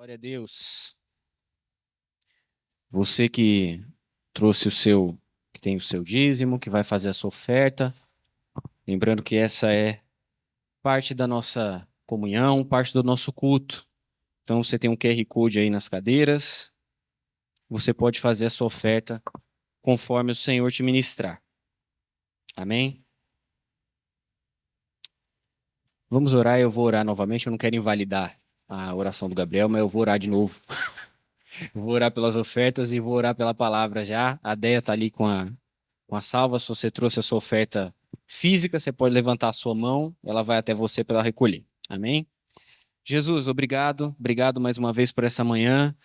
Glória a Deus. Você que trouxe que tem o seu dízimo, que vai fazer a sua oferta, lembrando que essa é parte da nossa comunhão, parte do nosso culto. Então você tem um QR Code aí nas cadeiras, você pode fazer a sua oferta conforme o Senhor te ministrar. Amém? Vamos orar, eu vou orar novamente, eu não quero invalidar a oração do Gabriel, mas eu vou orar de novo. Eu vou orar pelas ofertas e vou orar pela palavra já. A Deia está ali com a salva. Se você trouxe a sua oferta física, você pode levantar a sua mão, ela vai até você para ela recolher. Amém? Jesus, obrigado. Obrigado mais uma vez por essa manhã.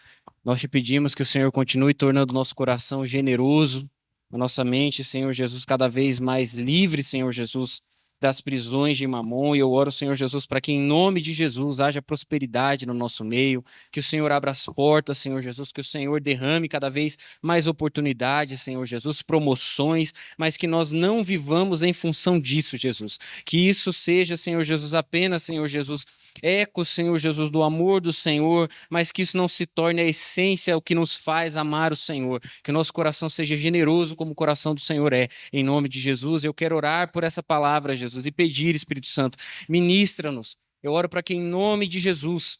Nós te pedimos que o Senhor continue tornando nosso coração generoso, a nossa mente, Senhor Jesus, cada vez mais livre, Senhor Jesus, das prisões de Mamon. E eu oro, Senhor Jesus, para que em nome de Jesus haja prosperidade no nosso meio, que o Senhor abra as portas, Senhor Jesus, que o Senhor derrame cada vez mais oportunidades, Senhor Jesus, promoções, mas que nós não vivamos em função disso, Jesus. Que isso seja, Senhor Jesus, apenas, Senhor Jesus, eco, Senhor Jesus, do amor do Senhor, mas que isso não se torne a essência, o que nos faz amar o Senhor. Que o nosso coração seja generoso como o coração do Senhor é. Em nome de Jesus, eu quero orar por essa palavra, Jesus, e pedir, Espírito Santo, ministra-nos. Eu oro para que em nome de Jesus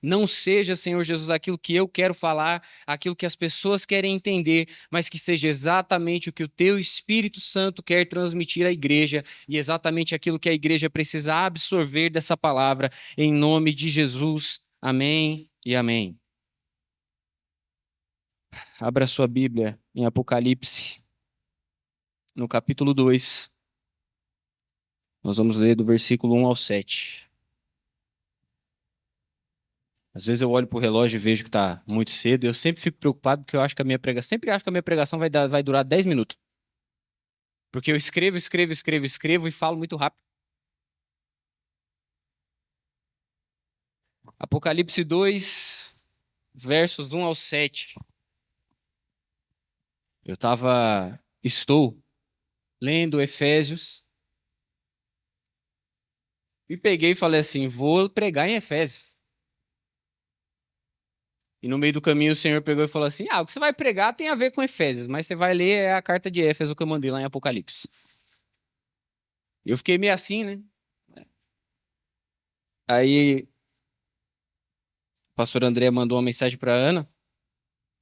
não seja, Senhor Jesus, aquilo que eu quero falar, aquilo que as pessoas querem entender, mas que seja exatamente o que o Teu Espírito Santo quer transmitir à igreja e exatamente aquilo que a igreja precisa absorver dessa palavra, em nome de Jesus. Amém e amém. Abra sua Bíblia em Apocalipse, no capítulo 2. Nós vamos ler do versículo 1 ao 7. Às vezes eu olho para o relógio e vejo que está muito cedo. Eu sempre fico preocupado porque eu acho que a minha pregação vai durar 10 minutos. Porque eu escrevo e falo muito rápido. Apocalipse 2, versos 1 ao 7. Estou lendo Efésios e peguei e falei assim, vou pregar em Efésios. E no meio do caminho o Senhor pegou e falou assim, o que você vai pregar tem a ver com Efésios, mas você vai ler a carta de Éfeso que eu mandei lá em Apocalipse. Eu fiquei meio assim, né? Aí o pastor André mandou uma mensagem para Ana,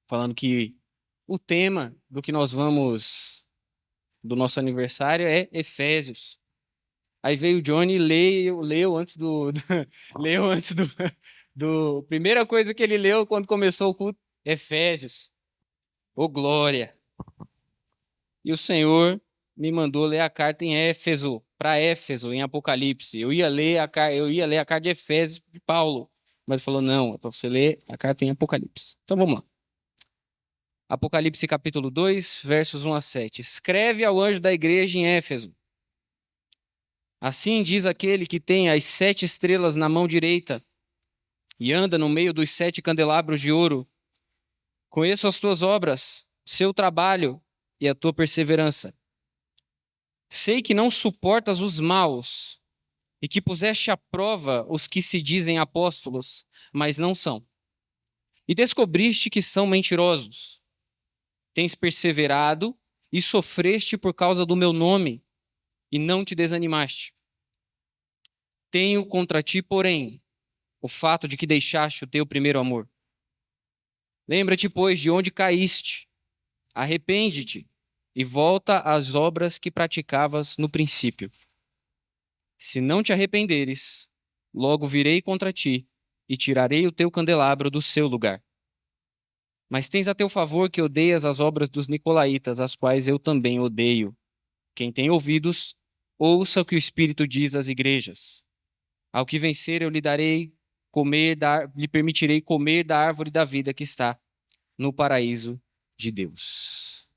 falando que o tema do nosso aniversário é Efésios. Aí veio o Johnny e leu antes leu antes do primeira coisa que ele leu quando começou o culto, Efésios. Ô glória! E o Senhor me mandou ler a carta em Éfeso, para Éfeso, em Apocalipse. Eu ia ler a carta de Efésios de Paulo, mas ele falou, não, é para você ler a carta em Apocalipse. Então vamos lá. Apocalipse capítulo 2, versos 1 a 7. Escreve ao anjo da igreja em Éfeso. Assim diz aquele que tem as 7 estrelas na mão direita e anda no meio dos 7 candelabros de ouro. Conheço as tuas obras, seu trabalho e a tua perseverança. Sei que não suportas os maus e que puseste à prova os que se dizem apóstolos, mas não são. E descobriste que são mentirosos. Tens perseverado e sofreste por causa do meu nome e não te desanimaste. Tenho contra ti, porém, o fato de que deixaste o teu primeiro amor. Lembra-te, pois, de onde caíste, arrepende-te e volta às obras que praticavas no princípio. Se não te arrependeres, logo virei contra ti e tirarei o teu candelabro do seu lugar. Mas tens a teu favor que odeias as obras dos nicolaítas, as quais eu também odeio. Quem tem ouvidos, ouça o que o Espírito diz às igrejas. Ao que vencer, eu lhe permitirei comer da árvore da vida que está no paraíso de Deus.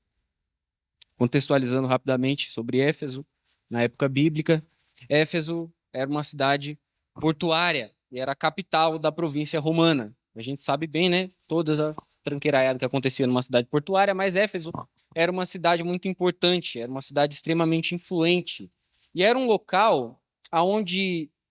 Contextualizando rapidamente sobre Éfeso, na época bíblica, Éfeso era uma cidade portuária e era a capital da província romana. A gente sabe bem, né? Todas as tranqueiraiadas que acontecia numa cidade portuária, mas Éfeso era uma cidade muito importante, era uma cidade extremamente influente. E era um local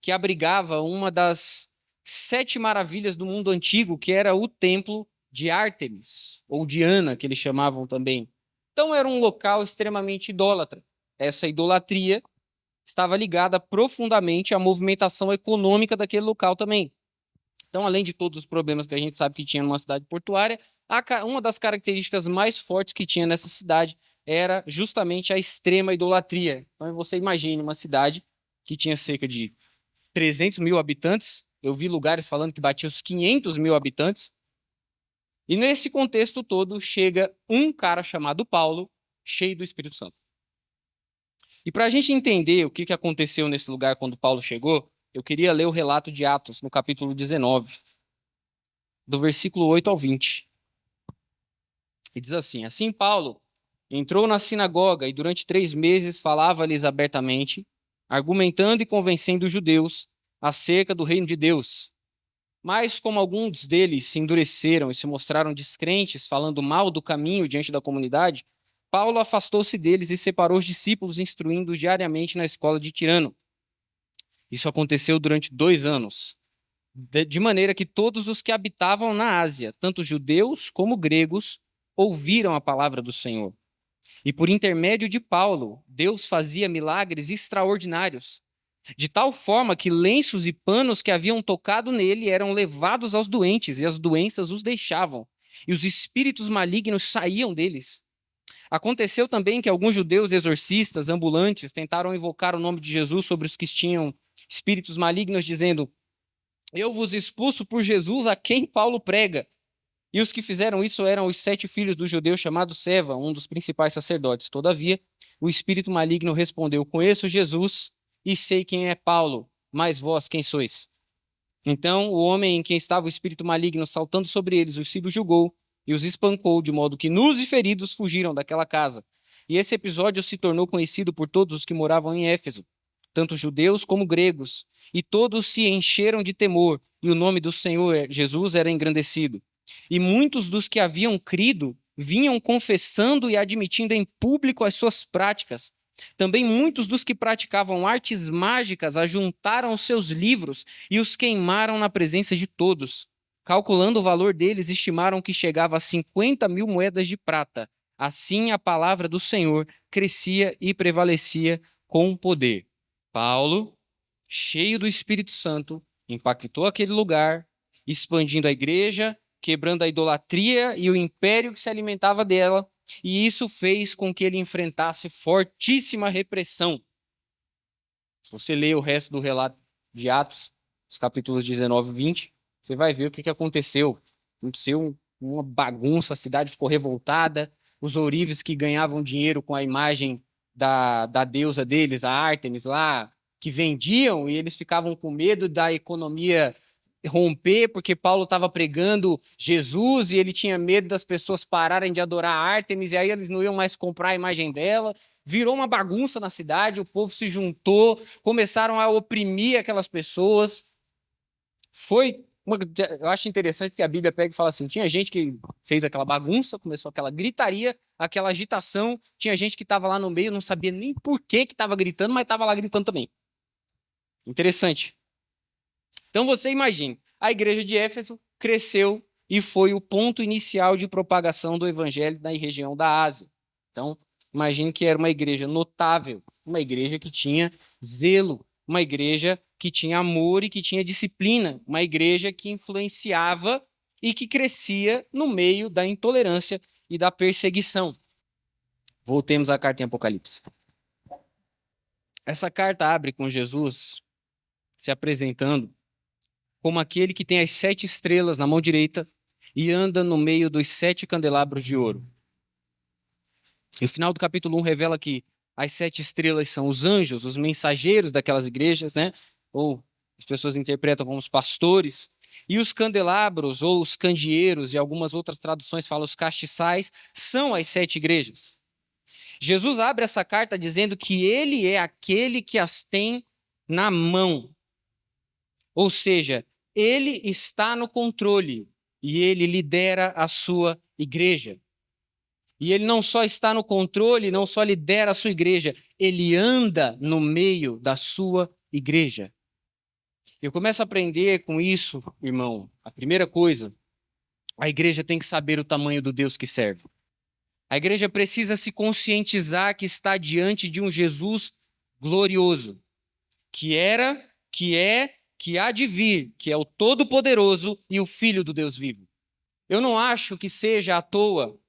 que abrigava uma das 7 maravilhas do mundo antigo, que era o templo de Ártemis, ou Diana, que eles chamavam também. Então era um local extremamente idólatra. Essa idolatria estava ligada profundamente à movimentação econômica daquele local também. Então, além de todos os problemas que a gente sabe que tinha numa cidade portuária, uma das características mais fortes que tinha nessa cidade era justamente a extrema idolatria. Então, você imagine uma cidade que tinha cerca de 300 mil habitantes. Eu vi lugares falando que batia os 500 mil habitantes. E nesse contexto todo, chega um cara chamado Paulo, cheio do Espírito Santo. E para a gente entender o que aconteceu nesse lugar quando Paulo chegou, eu queria ler o relato de Atos, no capítulo 19, do versículo 8 ao 20. E diz assim: Assim Paulo entrou na sinagoga e durante 3 meses falava-lhes abertamente, argumentando e convencendo os judeus acerca do reino de Deus. Mas como alguns deles se endureceram e se mostraram descrentes, falando mal do caminho diante da comunidade, Paulo afastou-se deles e separou os discípulos, instruindo diariamente na escola de Tirano. Isso aconteceu durante 2 anos, de maneira que todos os que habitavam na Ásia, tanto judeus como gregos, ouviram a palavra do Senhor. E por intermédio de Paulo, Deus fazia milagres extraordinários, de tal forma que lenços e panos que haviam tocado nele eram levados aos doentes, e as doenças os deixavam, e os espíritos malignos saíam deles. Aconteceu também que alguns judeus exorcistas ambulantes tentaram invocar o nome de Jesus sobre os que tinham espíritos malignos, dizendo: Eu vos expulso por Jesus a quem Paulo prega. E os que fizeram isso eram os 7 filhos do judeu chamado Seva, um dos principais sacerdotes. Todavia, o espírito maligno respondeu: Conheço Jesus e sei quem é Paulo, mas vós quem sois? Então o homem em quem estava o espírito maligno saltando sobre eles os subjugou e os espancou, de modo que nus e feridos fugiram daquela casa. E esse episódio se tornou conhecido por todos os que moravam em Éfeso, tanto judeus como gregos, e todos se encheram de temor, e o nome do Senhor Jesus era engrandecido. E muitos dos que haviam crido vinham confessando e admitindo em público as suas práticas. Também muitos dos que praticavam artes mágicas ajuntaram os seus livros e os queimaram na presença de todos. Calculando o valor deles, estimaram que chegava a 50 mil moedas de prata. Assim a palavra do Senhor crescia e prevalecia com poder. Paulo, cheio do Espírito Santo, impactou aquele lugar, expandindo a igreja, quebrando a idolatria e o império que se alimentava dela, e isso fez com que ele enfrentasse fortíssima repressão. Se você ler o resto do relato de Atos, os capítulos 19 e 20, você vai ver o que aconteceu. Aconteceu uma bagunça, a cidade ficou revoltada, os ourives que ganhavam dinheiro com a imagem da deusa deles, a Ártemis lá, que vendiam, e eles ficavam com medo da economia romper, porque Paulo estava pregando Jesus e ele tinha medo das pessoas pararem de adorar a Ártemis, e aí eles não iam mais comprar a imagem dela. Virou uma bagunça na cidade, o povo se juntou, começaram a oprimir aquelas pessoas. Eu acho interessante porque a Bíblia pega e fala assim, tinha gente que fez aquela bagunça, começou aquela gritaria, aquela agitação, tinha gente que estava lá no meio, não sabia nem por que estava gritando, mas estava lá gritando também. Interessante. Então você imagine, a igreja de Éfeso cresceu e foi o ponto inicial de propagação do evangelho na região da Ásia. Então, imagine que era uma igreja notável, uma igreja que tinha zelo, uma igreja que tinha amor e que tinha disciplina, uma igreja que influenciava e que crescia no meio da intolerância e da perseguição. Voltemos à carta em Apocalipse. Essa carta abre com Jesus se apresentando como aquele que tem as 7 estrelas na mão direita e anda no meio dos 7 candelabros de ouro. E o final do capítulo 1 revela que as 7 estrelas são os anjos, os mensageiros daquelas igrejas, né? Ou as pessoas interpretam como os pastores. E os candelabros, ou os candeeiros, e algumas outras traduções falam os castiçais, são as 7 igrejas. Jesus abre essa carta dizendo que ele é aquele que as tem na mão. Ou seja, ele está no controle e ele lidera a sua igreja. E ele não só está no controle, não só lidera a sua igreja, ele anda no meio da sua igreja. Eu começo a aprender com isso, irmão. A primeira coisa, a igreja tem que saber o tamanho do Deus que serve. A igreja precisa se conscientizar que está diante de um Jesus glorioso, que era, que é, que há de vir, que é o Todo-Poderoso e o Filho do Deus vivo. Eu não acho que seja à toa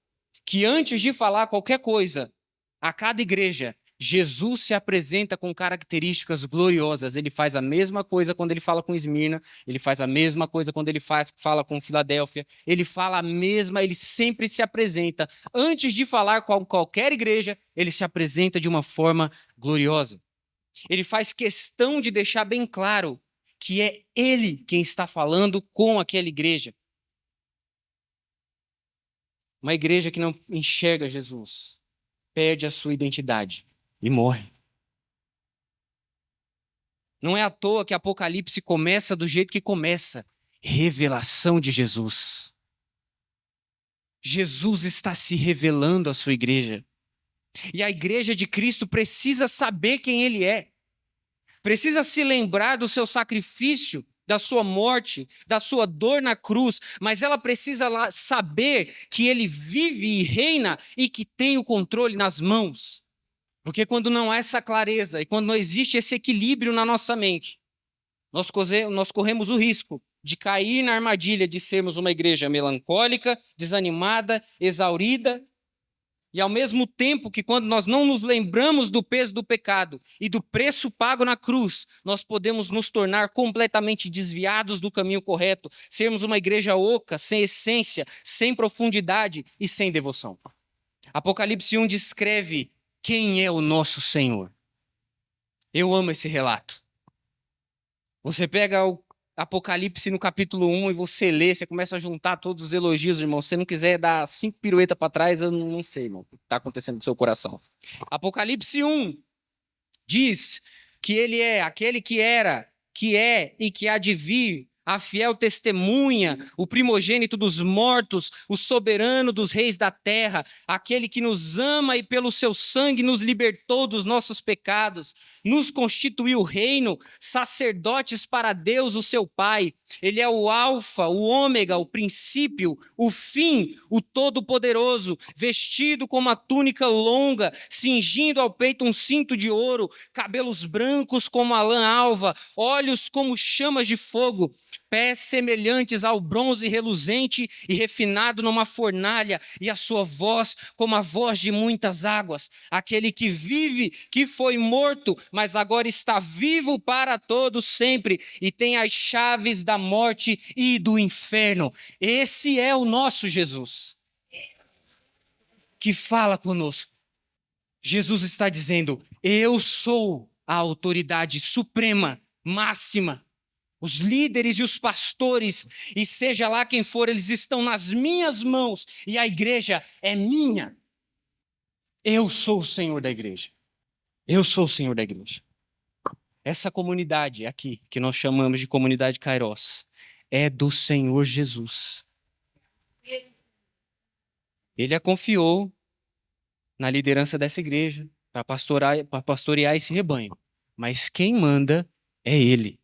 que antes de falar qualquer coisa, a cada igreja, Jesus se apresenta com características gloriosas. Ele faz a mesma coisa quando ele fala com Esmirna, ele faz a mesma coisa quando ele fala com Filadélfia, ele fala a mesma, ele sempre se apresenta. Antes de falar com qualquer igreja, ele se apresenta de uma forma gloriosa. Ele faz questão de deixar bem claro que é ele quem está falando com aquela igreja. Uma igreja que não enxerga Jesus perde a sua identidade e morre. Não é à toa que Apocalipse começa do jeito que começa. Revelação de Jesus. Jesus está se revelando à sua igreja. E a igreja de Cristo precisa saber quem ele é. Precisa se lembrar do seu sacrifício, da sua morte, da sua dor na cruz, mas ela precisa saber que ele vive e reina e que tem o controle nas mãos. Porque quando não há essa clareza e quando não existe esse equilíbrio na nossa mente, nós corremos o risco de cair na armadilha de sermos uma igreja melancólica, desanimada, exaurida, e ao mesmo tempo que quando nós não nos lembramos do peso do pecado e do preço pago na cruz, nós podemos nos tornar completamente desviados do caminho correto, sermos uma igreja oca, sem essência, sem profundidade e sem devoção. Apocalipse 1 descreve quem é o nosso Senhor. Eu amo esse relato. Você pega o Apocalipse no capítulo 1 e você lê, você começa a juntar todos os elogios, irmão. Se você não quiser dar 5 piruetas para trás, eu não sei, irmão, o que está acontecendo no seu coração. Apocalipse 1 diz que ele é aquele que era, que é e que há de vir, a fiel testemunha, o primogênito dos mortos, o soberano dos reis da terra, aquele que nos ama e pelo seu sangue nos libertou dos nossos pecados, nos constituiu reino, sacerdotes para Deus, o seu Pai. Ele é o alfa, o ômega, o princípio, o fim, o todo-poderoso, vestido com uma túnica longa, cingindo ao peito um cinto de ouro, cabelos brancos como a lã alva, olhos como chamas de fogo, pés semelhantes ao bronze reluzente e refinado numa fornalha, e a sua voz como a voz de muitas águas. Aquele que vive, que foi morto, mas agora está vivo para todo sempre, e tem as chaves da morte e do inferno. Esse é o nosso Jesus, que fala conosco. Jesus está dizendo: eu sou a autoridade suprema, máxima. Os líderes e os pastores, e seja lá quem for, eles estão nas minhas mãos, e a igreja é minha. Eu sou o Senhor da igreja. Eu sou o Senhor da igreja. Essa comunidade aqui, que nós chamamos de comunidade Kairos, é do Senhor Jesus. Ele a confiou na liderança dessa igreja, para pastorear esse rebanho. Mas quem manda é Ele.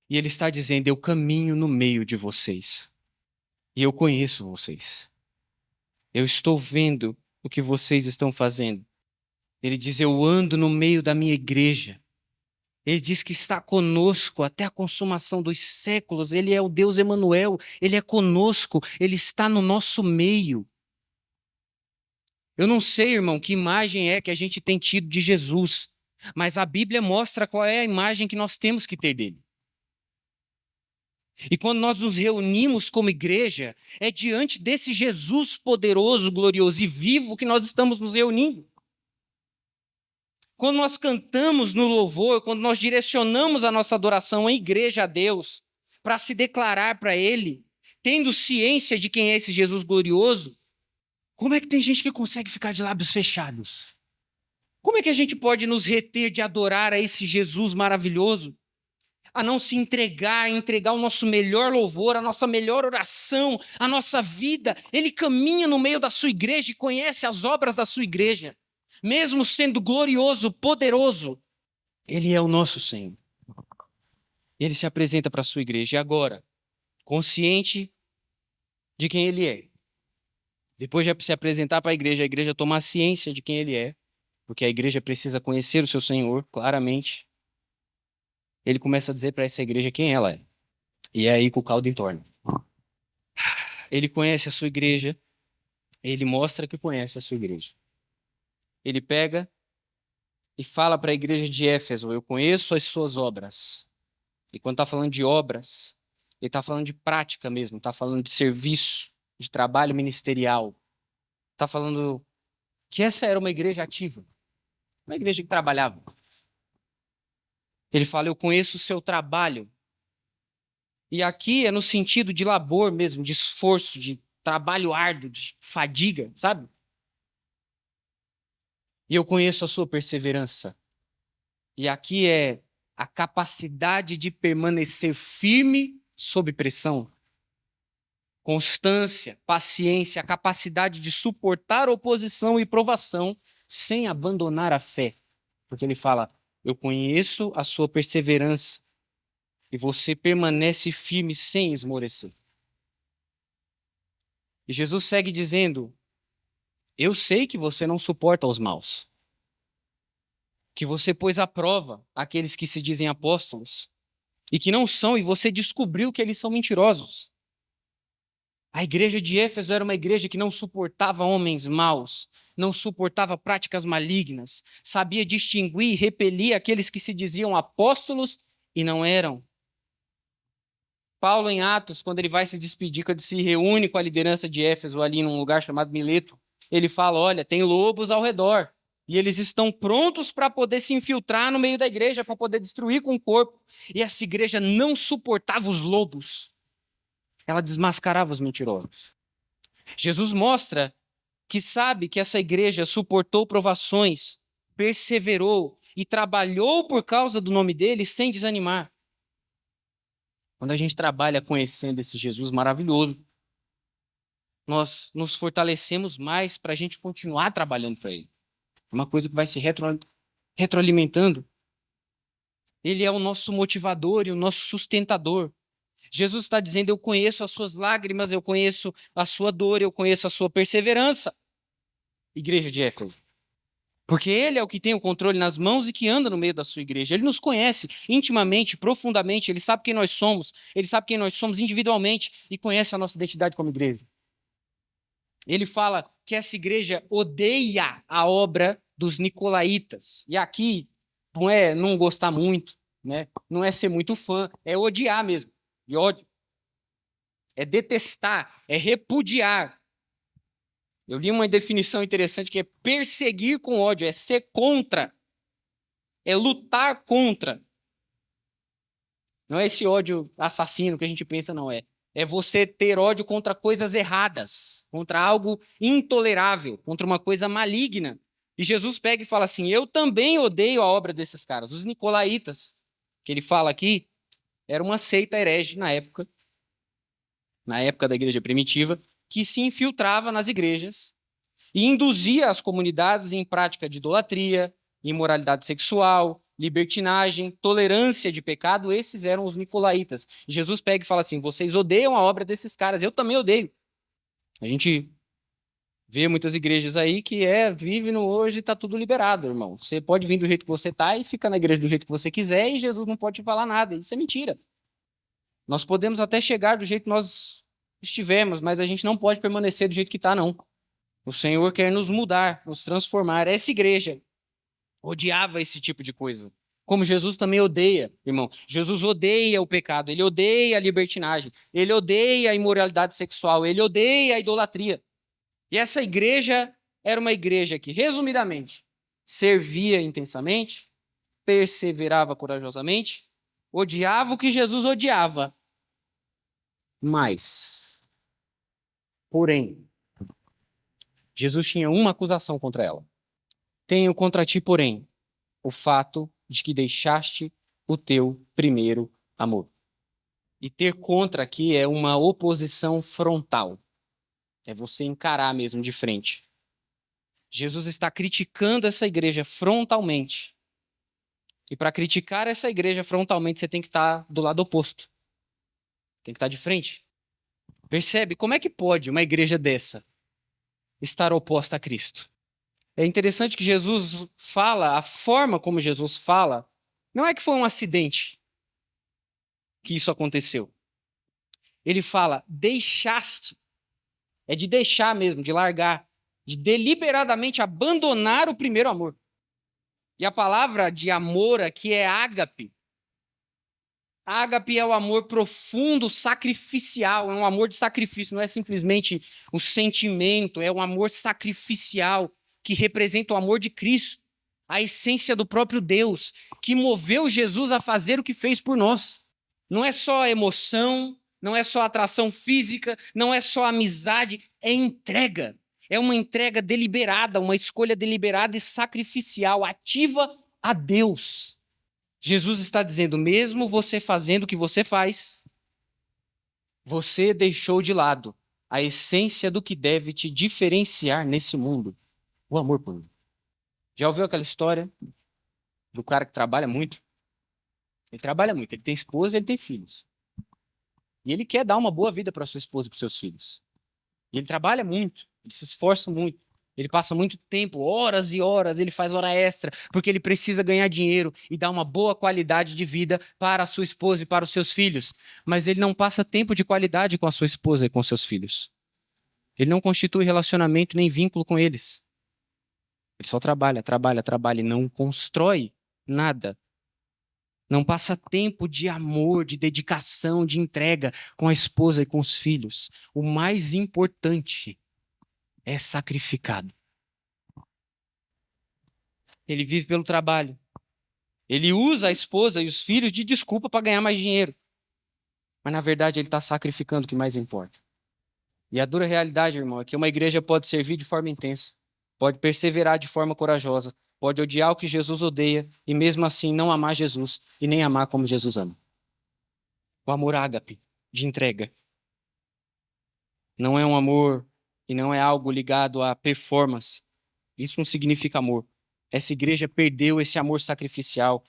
E Ele está dizendo: eu caminho no meio de vocês. E eu conheço vocês. Eu estou vendo o que vocês estão fazendo. Ele diz: eu ando no meio da minha igreja. Ele diz que está conosco até a consumação dos séculos. Ele é o Deus Emanuel. Ele é conosco. Ele está no nosso meio. Eu não sei, irmão, que imagem é que a gente tem tido de Jesus. Mas a Bíblia mostra qual é a imagem que nós temos que ter dele. E quando nós nos reunimos como igreja, é diante desse Jesus poderoso, glorioso e vivo que nós estamos nos reunindo. Quando nós cantamos no louvor, quando nós direcionamos a nossa adoração à igreja, a Deus, para se declarar para Ele, tendo ciência de quem é esse Jesus glorioso, como é que tem gente que consegue ficar de lábios fechados? Como é que a gente pode nos reter de adorar a esse Jesus maravilhoso? A não se entregar o nosso melhor louvor, a nossa melhor oração, a nossa vida. Ele caminha no meio da sua igreja e conhece as obras da sua igreja. Mesmo sendo glorioso, poderoso, Ele é o nosso Senhor. Ele se apresenta para a sua igreja. E agora, consciente de quem ele é, depois de se apresentar para a igreja tomar ciência de quem ele é, porque a igreja precisa conhecer o seu Senhor claramente, ele começa a dizer para essa igreja quem ela é. E é aí que o caldo entorna. Ele conhece a sua igreja, ele mostra que conhece a sua igreja. Ele pega e fala para a igreja de Éfeso: eu conheço as suas obras. E quando está falando de obras, ele está falando de prática mesmo, está falando de serviço, de trabalho ministerial. Está falando que essa era uma igreja ativa, uma igreja que trabalhava. Ele fala: eu conheço o seu trabalho. E aqui é no sentido de labor mesmo, de esforço, de trabalho árduo, de fadiga, sabe? E eu conheço a sua perseverança. E aqui é a capacidade de permanecer firme sob pressão. Constância, paciência, a capacidade de suportar oposição e provação sem abandonar a fé. Porque ele fala: eu conheço a sua perseverança e você permanece firme sem esmorecer. E Jesus segue dizendo: eu sei que você não suporta os maus, que você pôs à prova aqueles que se dizem apóstolos e que não são, e você descobriu que eles são mentirosos. A igreja de Éfeso era uma igreja que não suportava homens maus, não suportava práticas malignas, sabia distinguir e repelir aqueles que se diziam apóstolos e não eram. Paulo, em Atos, quando ele vai se despedir, quando se reúne com a liderança de Éfeso ali num lugar chamado Mileto, ele fala: olha, tem lobos ao redor e eles estão prontos para poder se infiltrar no meio da igreja, para poder destruir com o corpo. E essa igreja não suportava os lobos. Ela desmascarava os mentirosos. Jesus mostra que sabe que essa igreja suportou provações, perseverou e trabalhou por causa do nome dele sem desanimar. Quando a gente trabalha conhecendo esse Jesus maravilhoso, nós nos fortalecemos mais para a gente continuar trabalhando para ele. É uma coisa que vai se retroalimentando. Ele é o nosso motivador e o nosso sustentador. Jesus está dizendo: eu conheço as suas lágrimas, eu conheço a sua dor, eu conheço a sua perseverança. Igreja de Éfeso. Porque ele é o que tem o controle nas mãos e que anda no meio da sua igreja. Ele nos conhece intimamente, profundamente, ele sabe quem nós somos, ele sabe quem nós somos individualmente e conhece a nossa identidade como igreja. Ele fala que essa igreja odeia a obra dos nicolaítas. E aqui não é não gostar muito, né? Não é ser muito fã, é odiar mesmo, de ódio. É detestar, é repudiar. Eu li uma definição interessante que é perseguir com ódio, é ser contra, é lutar contra. Não é esse ódio assassino que a gente pensa, não é. É você ter ódio contra coisas erradas, contra algo intolerável, contra uma coisa maligna. E Jesus pega e fala assim: eu também odeio a obra desses caras. Os nicolaítas, que ele fala aqui, era uma seita herege na época da igreja primitiva, que se infiltrava nas igrejas e induzia as comunidades em prática de idolatria, imoralidade sexual, libertinagem, tolerância de pecado. Esses eram os nicolaítas. E Jesus pega e fala assim: vocês odeiam a obra desses caras, eu também odeio. A gente vê muitas igrejas aí que vive no hoje e está tudo liberado, irmão. Você pode vir do jeito que você está e fica na igreja do jeito que você quiser e Jesus não pode te falar nada. Isso é mentira. Nós podemos até chegar do jeito que nós estivemos, mas a gente não pode permanecer do jeito que está, não. O Senhor quer nos mudar, nos transformar. Essa igreja odiava esse tipo de coisa. Como Jesus também odeia, irmão. Jesus odeia o pecado, ele odeia a libertinagem, ele odeia a imoralidade sexual, ele odeia a idolatria. E essa igreja era uma igreja que, resumidamente, servia intensamente, perseverava corajosamente, odiava o que Jesus odiava. Mas, porém, Jesus tinha uma acusação contra ela. Tenho contra ti, porém, o fato de que deixaste o teu primeiro amor. E ter contra aqui é uma oposição frontal. É você encarar mesmo de frente. Jesus está criticando essa igreja frontalmente. E para criticar essa igreja frontalmente, você tem que estar do lado oposto. Tem que estar de frente. Percebe? Como é que pode uma igreja dessa estar oposta a Cristo? É interessante que Jesus fala, a forma como Jesus fala, não é que foi um acidente que isso aconteceu. Ele fala, deixaste. É de deixar mesmo, de largar, de deliberadamente abandonar o primeiro amor. E a palavra de amor aqui é ágape. Ágape é o amor profundo, sacrificial, é um amor de sacrifício, não é simplesmente um sentimento, é um amor sacrificial que representa o amor de Cristo, a essência do próprio Deus, que moveu Jesus a fazer o que fez por nós. Não é só emoção, não é só atração física, não é só amizade, é entrega. É uma entrega deliberada, uma escolha deliberada e sacrificial, ativa a Deus. Jesus está dizendo, mesmo você fazendo o que você faz, você deixou de lado a essência do que deve te diferenciar nesse mundo, o amor por mim. Já ouviu aquela história do cara que trabalha muito? Ele trabalha muito, ele tem esposa e ele tem filhos. E ele quer dar uma boa vida para sua esposa e para seus filhos. E ele trabalha muito, ele se esforça muito. Ele passa muito tempo, horas e horas, ele faz hora extra, porque ele precisa ganhar dinheiro e dar uma boa qualidade de vida para a sua esposa e para os seus filhos. Mas ele não passa tempo de qualidade com a sua esposa e com seus filhos. Ele não constitui relacionamento nem vínculo com eles. Ele só trabalha, trabalha, trabalha e não constrói nada. Não passa tempo de amor, de dedicação, de entrega com a esposa e com os filhos. O mais importante é sacrificado. Ele vive pelo trabalho. Ele usa a esposa e os filhos de desculpa para ganhar mais dinheiro. Mas, na verdade, ele está sacrificando o que mais importa. E a dura realidade, irmão, é que uma igreja pode servir de forma intensa, pode perseverar de forma corajosa, pode odiar o que Jesus odeia e, mesmo assim, não amar Jesus e nem amar como Jesus ama. O amor ágape, de entrega. Não é um amor e não é algo ligado à performance. Isso não significa amor. Essa igreja perdeu esse amor sacrificial.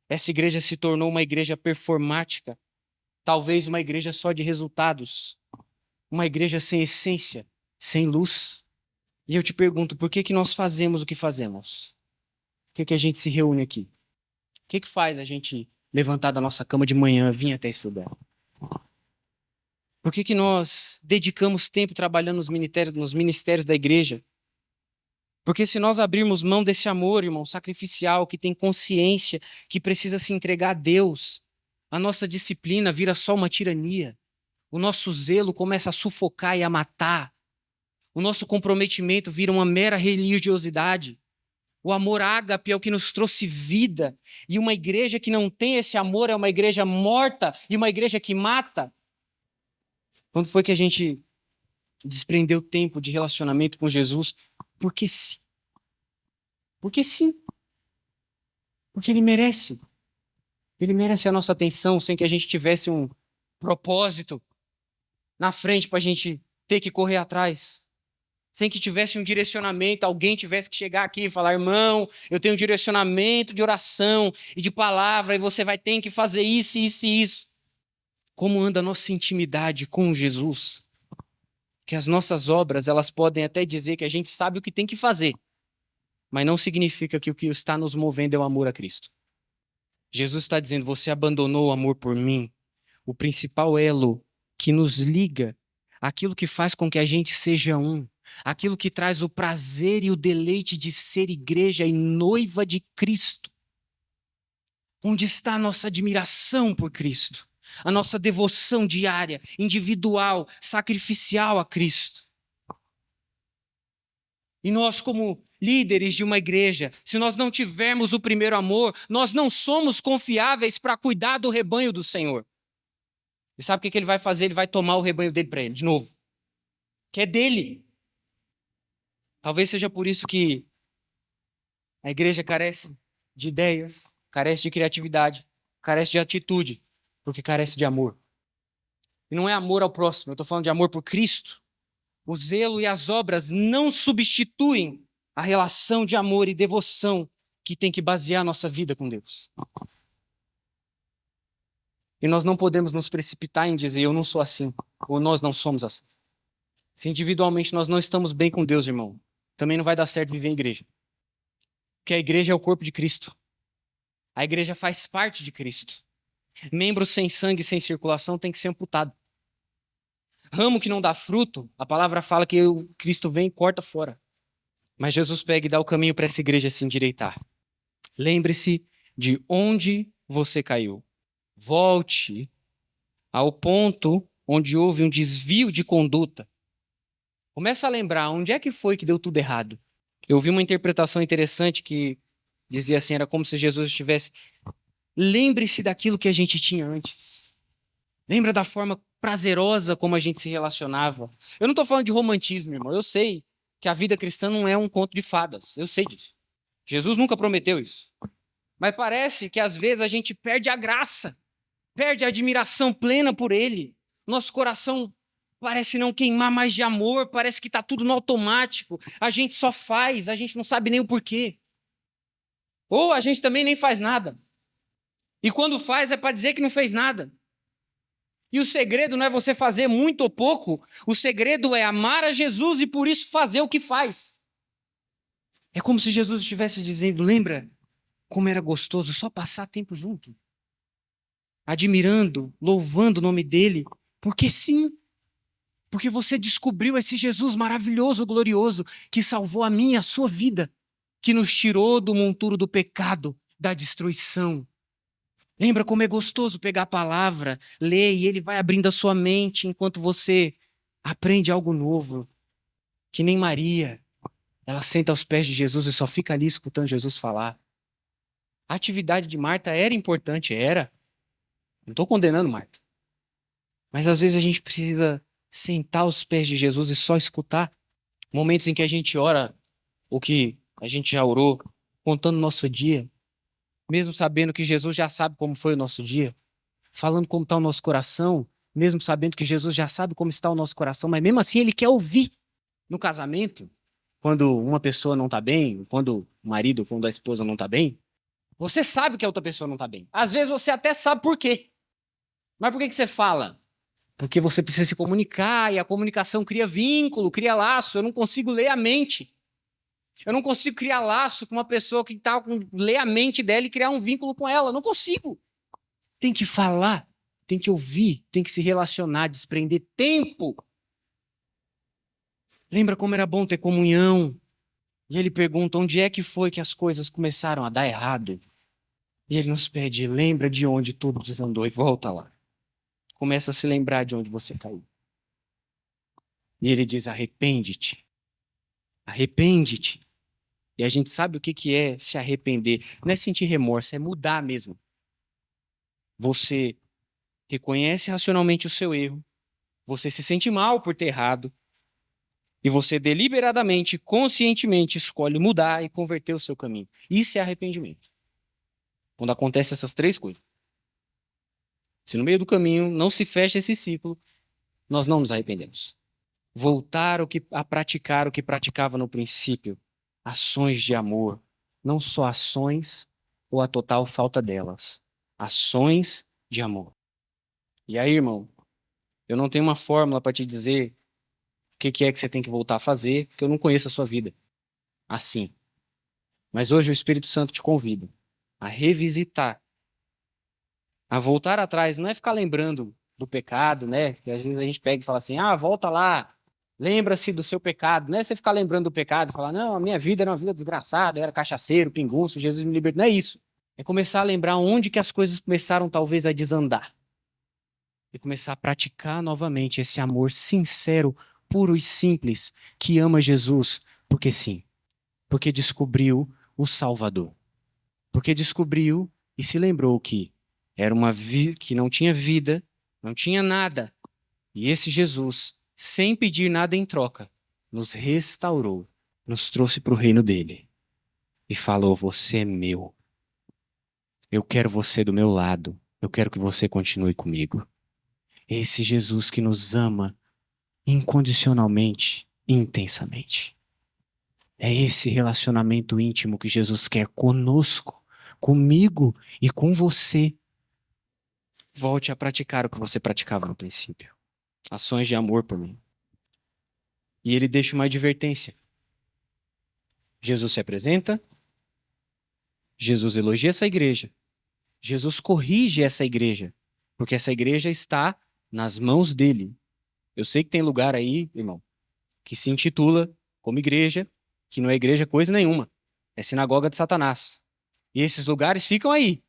Essa igreja se tornou uma igreja performática. Talvez uma igreja só de resultados. Uma igreja sem essência, sem luz. E eu te pergunto, por que que nós fazemos o que fazemos? Por que que a gente se reúne aqui? O que que faz a gente levantar da nossa cama de manhã, vir até esse lugar? Por que que nós dedicamos tempo trabalhando nos ministérios da igreja? Porque se nós abrirmos mão desse amor, irmão, sacrificial, que tem consciência, que precisa se entregar a Deus, a nossa disciplina vira só uma tirania. O nosso zelo começa a sufocar e a matar. O nosso comprometimento vira uma mera religiosidade. O amor ágape é o que nos trouxe vida. E uma igreja que não tem esse amor é uma igreja morta e uma igreja que mata. Quando foi que a gente desprendeu tempo de relacionamento com Jesus? Porque sim. Porque sim. Porque ele merece. Ele merece a nossa atenção sem que a gente tivesse um propósito na frente para a gente ter que correr atrás. Sem que tivesse um direcionamento, alguém tivesse que chegar aqui e falar, irmão, eu tenho um direcionamento de oração e de palavra e você vai ter que fazer isso, isso e isso. Como anda a nossa intimidade com Jesus? Que as nossas obras, elas podem até dizer que a gente sabe o que tem que fazer, mas não significa que o que está nos movendo é o amor a Cristo. Jesus está dizendo, você abandonou o amor por mim, o principal elo que nos liga, aquilo que faz com que a gente seja um, aquilo que traz o prazer e o deleite de ser igreja e noiva de Cristo. Onde está a nossa admiração por Cristo? A nossa devoção diária, individual, sacrificial a Cristo. E nós, como líderes de uma igreja, se nós não tivermos o primeiro amor, nós não somos confiáveis para cuidar do rebanho do Senhor. E sabe o que ele vai fazer? Ele vai tomar o rebanho dele para ele, de novo. Que é dele. Talvez seja por isso que a igreja carece de ideias, carece de criatividade, carece de atitude, porque carece de amor. E não é amor ao próximo, eu estou falando de amor por Cristo. O zelo e as obras não substituem a relação de amor e devoção que tem que basear a nossa vida com Deus. E nós não podemos nos precipitar em dizer, eu não sou assim, ou nós não somos assim. Se individualmente nós não estamos bem com Deus, irmão, também não vai dar certo viver em igreja. Porque a igreja é o corpo de Cristo. A igreja faz parte de Cristo. Membro sem sangue, sem circulação, tem que ser amputado. Ramo que não dá fruto, a palavra fala que o Cristo vem e corta fora. Mas Jesus pega e dá o caminho para essa igreja se endireitar. Lembre-se de onde você caiu. Volte ao ponto onde houve um desvio de conduta. Começa a lembrar onde é que foi que deu tudo errado. Eu vi uma interpretação interessante que dizia assim, era como se Jesus estivesse... Lembre-se daquilo que a gente tinha antes. Lembra da forma prazerosa como a gente se relacionava. Eu não estou falando de romantismo, irmão. Eu sei que a vida cristã não é um conto de fadas. Eu sei disso. Jesus nunca prometeu isso. Mas parece que às vezes a gente perde a graça, perde a admiração plena por Ele. Nosso coração parece não queimar mais de amor, parece que está tudo no automático. A gente só faz, a gente não sabe nem o porquê. Ou a gente também nem faz nada. E quando faz é para dizer que não fez nada. E o segredo não é você fazer muito ou pouco, o segredo é amar a Jesus e por isso fazer o que faz. É como se Jesus estivesse dizendo, lembra como era gostoso só passar tempo junto? Admirando, louvando o nome dele, porque sim, porque você descobriu esse Jesus maravilhoso, glorioso, que salvou a minha e a sua vida, que nos tirou do monturo do pecado, da destruição. Lembra como é gostoso pegar a palavra, ler e ele vai abrindo a sua mente enquanto você aprende algo novo. Que nem Maria, ela senta aos pés de Jesus e só fica ali escutando Jesus falar. A atividade de Marta era importante, era. Não estou condenando Marta. Mas às vezes a gente precisa sentar aos pés de Jesus e só escutar. Momentos em que a gente ora o que a gente já orou, contando o nosso dia. Mesmo sabendo que Jesus já sabe como foi o nosso dia, falando como está o nosso coração, mesmo sabendo que Jesus já sabe como está o nosso coração, mas mesmo assim ele quer ouvir. No casamento, quando uma pessoa não está bem, quando o marido, quando a esposa não está bem, você sabe que a outra pessoa não está bem. Às vezes você até sabe por quê. Mas por que você fala? Porque você precisa se comunicar e a comunicação cria vínculo, cria laço. Eu não consigo ler a mente. Eu não consigo criar laço com uma pessoa que ler a mente dela e criar um vínculo com ela. Não consigo. Tem que falar, tem que ouvir, tem que se relacionar, desprender tempo. Lembra como era bom ter comunhão? E ele pergunta onde é que foi que as coisas começaram a dar errado. E ele nos pede, lembra de onde tudo desandou e volta lá. Começa a se lembrar de onde você caiu. E ele diz, arrepende-te. Arrepende-te. E a gente sabe o que é se arrepender. Não é sentir remorso, é mudar mesmo. Você reconhece racionalmente o seu erro. Você se sente mal por ter errado. E você deliberadamente, conscientemente escolhe mudar e converter o seu caminho. Isso é arrependimento. Quando acontecem essas três coisas. Se no meio do caminho não se fecha esse ciclo, nós não nos arrependemos. Voltar a praticar o que praticava no princípio. Ações de amor. Não só ações ou a total falta delas. Ações de amor. E aí, irmão, eu não tenho uma fórmula para te dizer o que é que você tem que voltar a fazer, porque eu não conheço a sua vida assim. Mas hoje o Espírito Santo te convida a revisitar, a voltar atrás. Não é ficar lembrando do pecado, né? Que às vezes a gente pega e fala assim, volta lá, lembra-se do seu pecado. Não é você ficar lembrando do pecado e falar, não, a minha vida era uma vida desgraçada, eu era cachaceiro, pingunço, Jesus me libertou. Não é isso. É começar a lembrar onde que as coisas começaram talvez a desandar. E começar a praticar novamente esse amor sincero, puro e simples, que ama Jesus, porque sim. Porque descobriu o Salvador. Porque descobriu e se lembrou que era uma vida que não tinha vida, não tinha nada. E esse Jesus, sem pedir nada em troca, nos restaurou, nos trouxe para o reino dele. E falou, você é meu. Eu quero você do meu lado. Eu quero que você continue comigo. Esse Jesus que nos ama incondicionalmente, intensamente. É esse relacionamento íntimo que Jesus quer conosco, comigo e com você. Volte a praticar o que você praticava no princípio. Ações de amor por mim. E ele deixa uma advertência. Jesus se apresenta, Jesus elogia essa igreja, Jesus corrige essa igreja, porque essa igreja está nas mãos dele. Eu sei que tem lugar aí, irmão, que se intitula como igreja, que não é igreja coisa nenhuma, é sinagoga de Satanás. E esses lugares ficam aí,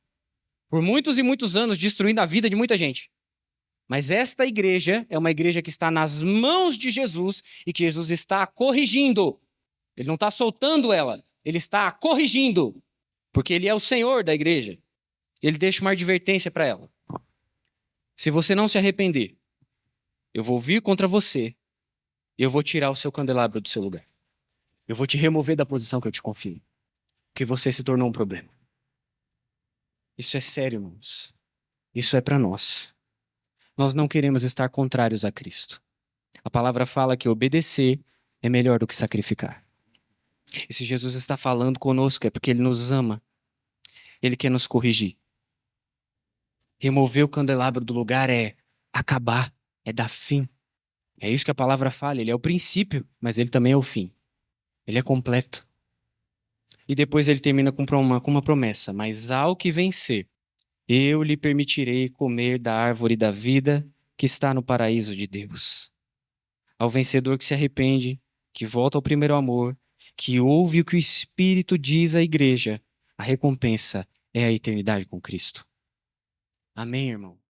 por muitos e muitos anos, destruindo a vida de muita gente. Mas esta igreja é uma igreja que está nas mãos de Jesus e que Jesus está corrigindo. Ele não está soltando ela, ele está corrigindo, porque ele é o Senhor da igreja. Ele deixa uma advertência para ela. Se você não se arrepender, eu vou vir contra você e eu vou tirar o seu candelabro do seu lugar. Eu vou te remover da posição que eu te confio, porque você se tornou um problema. Isso é sério, irmãos. Isso é para nós. Nós não queremos estar contrários a Cristo. A palavra fala que obedecer é melhor do que sacrificar. E se Jesus está falando conosco é porque ele nos ama. Ele quer nos corrigir. Remover o candelabro do lugar é acabar, é dar fim. É isso que a palavra fala. Ele é o princípio, mas ele também é o fim. Ele é completo. E depois ele termina com uma promessa. Mas ao que vencer, eu lhe permitirei comer da árvore da vida que está no paraíso de Deus. Ao vencedor que se arrepende, que volta ao primeiro amor, que ouve o que o Espírito diz à igreja, a recompensa é a eternidade com Cristo. Amém, irmão?